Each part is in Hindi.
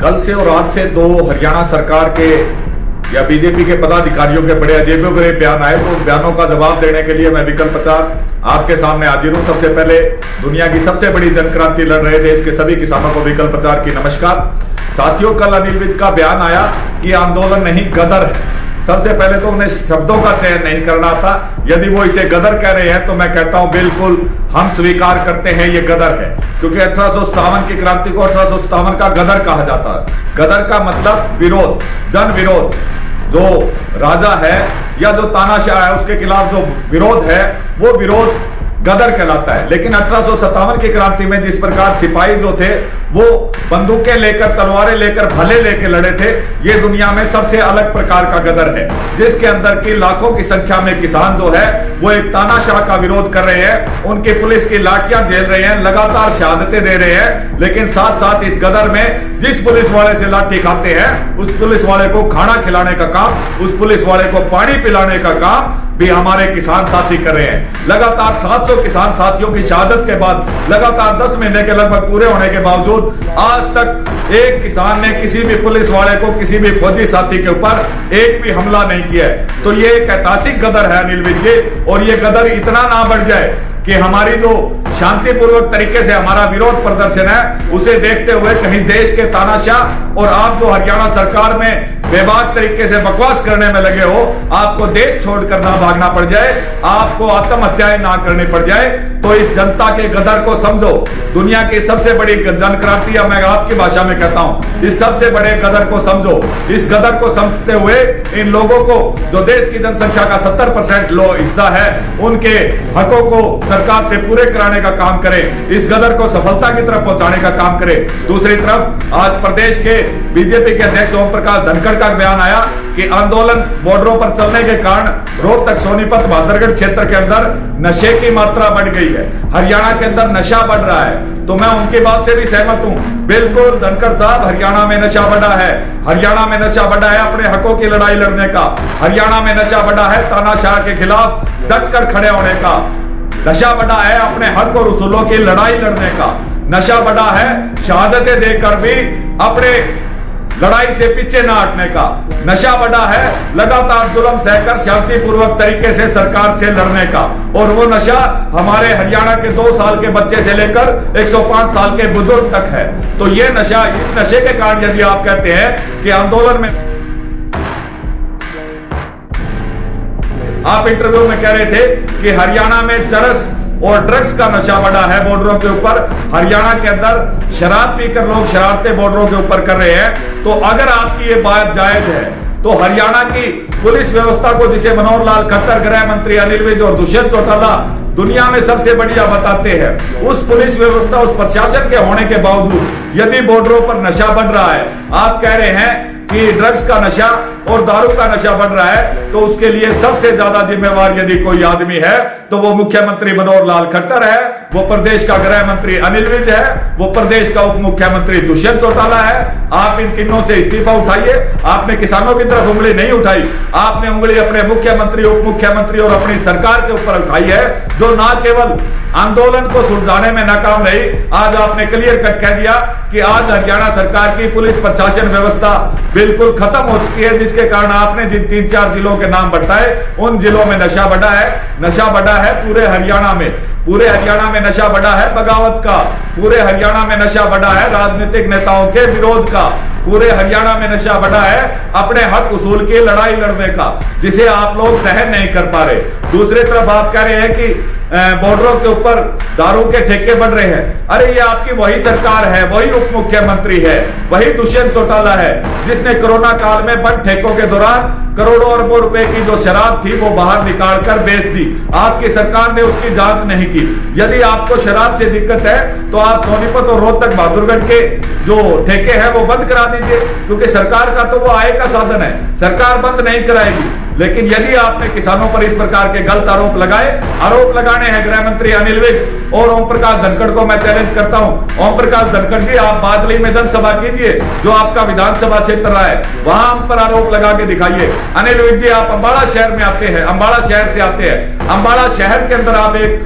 कल से और आज से दो हरियाणा सरकार के या बीजेपी के पदाधिकारियों के बड़े अजीबोगरीब बयान आए, तो उन बयानों का जवाब देने के लिए मैं विकल्प प्रचार आपके सामने हाजिर हूं। सबसे पहले दुनिया की सबसे बड़ी जनक्रांति लड़ रहे देश के सभी किसानों को विकल्प प्रचार की नमस्कार। साथियों, कल अनिल विज का बयान आया कि आंदोलन नहीं गदर है। सबसे पहले तो उन्हें शब्दों का चयन नहीं करना था। यदि वो इसे गदर कह रहे हैं तो मैं कहता हूं बिल्कुल हम स्वीकार करते हैं ये गदर है, क्योंकि 1857 की क्रांति को 1857 का गदर कहा जाता है। गदर का मतलब विरोध, जन विरोध। जो राजा है या जो तानाशाह है उसके खिलाफ जो विरोध है वो विरोध गदर कहलाता है। लेकिन 1857 की क्रांति में जिस प्रकार सिपाही जो थे वो बंदूकें लेकर, तलवारें लेकर, भले लेकर लड़े थे, ये दुनिया में सबसे अलग प्रकार का गदर है, जिसके अंदर की लाखों की संख्या में किसान जो है वो एक तानाशाह का विरोध कर रहे हैं, उनकी पुलिस की लाठियां झेल रहे हैं, लगातार शहादतें दे रहे हैं। लेकिन साथ साथ इस गदर में जिस पुलिस वाले से लाठी खाते हैं उस पुलिस वाले को खाना खिलाने का काम, उस पुलिस वाले को पानी पिलाने का काम भी हमारे किसान साथी कर रहे हैं। लगातार 700 किसान साथियों की शहादत के बाद, लगातार 10 महीने के लगभग पूरे होने के बावजूद आज तक एक किसान ने किसी भी पुलिस वाले को, किसी भी फौजी साथी के ऊपर एक भी हमला नहीं किया है। तो ये एक ऐतिहासिक गदर है अनिल विज जी, और ये गदर इतना ना बढ़ जाए कि हमारी जो शांतिपूर्वक तरीके से हमारा विरोध प्रदर्शन है उसे देखते हुए कहीं देश के तानाशाह और आप जो हरियाणा सरकार में बेबाक तरीके से बकवास करने में लगे हो, आपको देश छोड़कर ना भागना पड़ जाए, आपको आत्महत्याएं ना करनी पड़ जाए। तो इस जनता के गदर को समझो। दुनिया की सबसे बड़ी जनक्रांति, या मैं आपकी भाषा में कहता हूं इस सबसे बड़े गदर को समझो। इस गदर को समझते हुए इन लोगों को, जो देश की जनसंख्या का 70% हिस्सा है, उनके हकों को सरकार से पूरे कराने का काम करें, इस गदर को सफलता की तरफ पहुंचाने का काम करें। दूसरी तरफ आज प्रदेश के बीजेपी के अध्यक्ष ओम प्रकाश धनखड़ का बयान आया कि आंदोलन बॉर्डरों पर चलने के कारण रोहतक, सोनीपत, बहादुरगढ़ क्षेत्र के अंदर नशे की मात्रा बढ़ गई है, हरियाणा के अंदर नशा बढ़ रहा है। तो मैं उनकी बात से भी सहमत हूं। बिल्कुल धनखड़ साहब, हरियाणा में नशा बढ़ा है, हरियाणा में नशा बढ़ा है अपने हकों की लड़ाई लड़ने का, हरियाणा में नशा बढ़ा है तानाशाह के खिलाफ डटकर खड़े होने का, नशा बढ़ा है अपने हक और उसूलों की लड़ाई लड़ने का, नशा बढ़ा है शहादतें देकर भी अपने लड़ाई से पीछे ना हटने का, नशा बढ़ा है लगातार जुल्म सहकर शांतिपूर्वक तरीके से सरकार से लड़ने का। और वो नशा हमारे हरियाणा के 2 साल के बच्चे से लेकर 105 साल के बुजुर्ग तक है। तो ये नशा, इस नशे के कारण यदि आप कहते हैं कि आंदोलन में, आप इंटरव्यू में कह रहे थे कि हरियाणा में चरस और ड्रग्स का नशा बढ़ा है बॉर्डरों के ऊपर, हरियाणा के अंदर शराब पीकर लोग शरारतें बॉर्डरों के ऊपर कर रहे हैं। तो अगर आपकी ये बात जायज है तो हरियाणा की पुलिस व्यवस्था को, जिसे मनोहर लाल खट्टर, गृह मंत्री अनिल विज और दुष्यंत चौटाला दुनिया में सबसे बढ़िया बताते हैं, उस पुलिस व्यवस्था, उस प्रशासन के होने के बावजूद यदि बॉर्डरों पर नशा बढ़ रहा है, आप कह रहे हैं कि ड्रग्स का नशा और दारू का नशा बढ़ रहा है, तो उसके लिए सबसे ज्यादा जिम्मेवार यदि कोई आदमी है तो वो मुख्यमंत्री मनोहर लाल खट्टर है, वो प्रदेश का गृह मंत्री अनिल विज है, वो प्रदेश का उप मुख्यमंत्री दुष्यंत चौटाला है। आप इन तीनों से इस्तीफा उठाइए। आपने किसानों की तरफ उंगली नहीं उठाई, आपने उंगली अपने मुख्यमंत्री, उप मुख्यमंत्री और अपनी सरकार के ऊपर उठाई है, जो ना केवल आंदोलन को सुलझाने में नाकाम रही, आज आपने क्लियर कट कह दिया कि आज हरियाणा सरकार की पुलिस प्रशासन व्यवस्था बिल्कुल खत्म हो चुकी है, जिसके कारण आपने जिन 3-4 जिलों के नाम बताए उन जिलों में नशा बढ़ा है। नशा बढ़ा है पूरे हरियाणा में, पूरे हरियाणा में नशा बढ़ा है बगावत का, पूरे हरियाणा में नशा बढ़ा है राजनीतिक नेताओं के विरोध का, पूरे हरियाणा में नशा बढ़ा है अपने हक उसूल की लड़ाई लड़ने का, जिसे आप लोग सहन नहीं कर पा रहे। दूसरी तरफ आप कह रहे हैं कि बॉर्डरों के ऊपर दारू के ठेके बढ़ रहे हैं। अरे ये आपकी वही सरकार है, वही उप मुख्यमंत्री है, वही दुष्यंत चौटाला है जिसने कोरोना काल में बंद ठेकों के दौरान करोड़ों अरबों रुपए की जो शराब थी वो बाहर निकालकर बेच दी। आपकी सरकार ने उसकी जांच नहीं की। यदि आपको शराब से दिक्कत है तो आप सोनीपत और रोहतक, बहादुरगढ़ के जो ठेके हैं वो बंद करा दीजिए, क्योंकि सरकार का तो वो आय का साधन है, सरकार बंद नहीं कराएगी। लेकिन यदि आपने किसानों पर इस प्रकार के गलत आरोप लगाए, आरोप लगाने हैं गृह मंत्री अनिल विज और ओम प्रकाश धनखड़ को मैं चैलेंज करता हूं। ओम प्रकाश धनखड़ जी, आप बादली में जनसभा कीजिए, जो आपका विधानसभा क्षेत्र रहा है, वहां हम पर आरोप लगा के दिखाइए। अनिल विज जी, आप अंबाला शहर में आते हैं, अंबाला शहर से आते हैं, अंबाला शहर के अंदर आप एक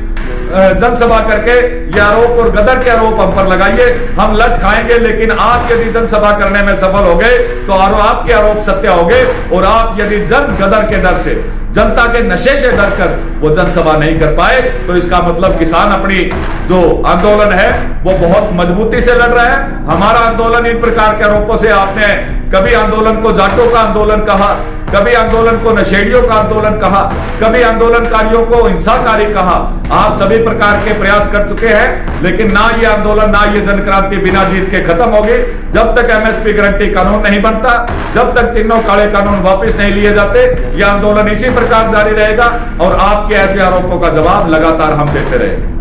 जनसभा करके ये आरोप और गदर के आरोप हम पर लगाइए, हम लट खाएंगे। लेकिन आप यदि जनसभा करने में सफल हो गए तो आपके आरोप सत्य हो गए, और आप यदि जन गदर के डर से, जनता के नशे से डर कर वो जनसभा नहीं कर पाए, तो इसका मतलब किसान अपनी जो आंदोलन है वो बहुत मजबूती से लड़ रहा है। हमारा आंदोलन इन प्रकार के आरोपों से, आपने कभी आंदोलन को जाटों का आंदोलन कहा, कभी आंदोलन को नशेड़ियों का आंदोलन कहा, कभी आंदोलनकारियों को हिंसाकारी कहा। आप सभी प्रकार के प्रयास कर चुके हैं, लेकिन ना ये आंदोलन, ना ये जनक्रांति बिना जीत के खत्म होगी। जब तक एमएसपी गारंटी कानून नहीं बनता, जब तक तीनों काले कानून वापस नहीं लिए जाते, यह आंदोलन इसी प्रकार जारी रहेगा और आपके ऐसे आरोपों का जवाब लगातार हम देते रहेंगे।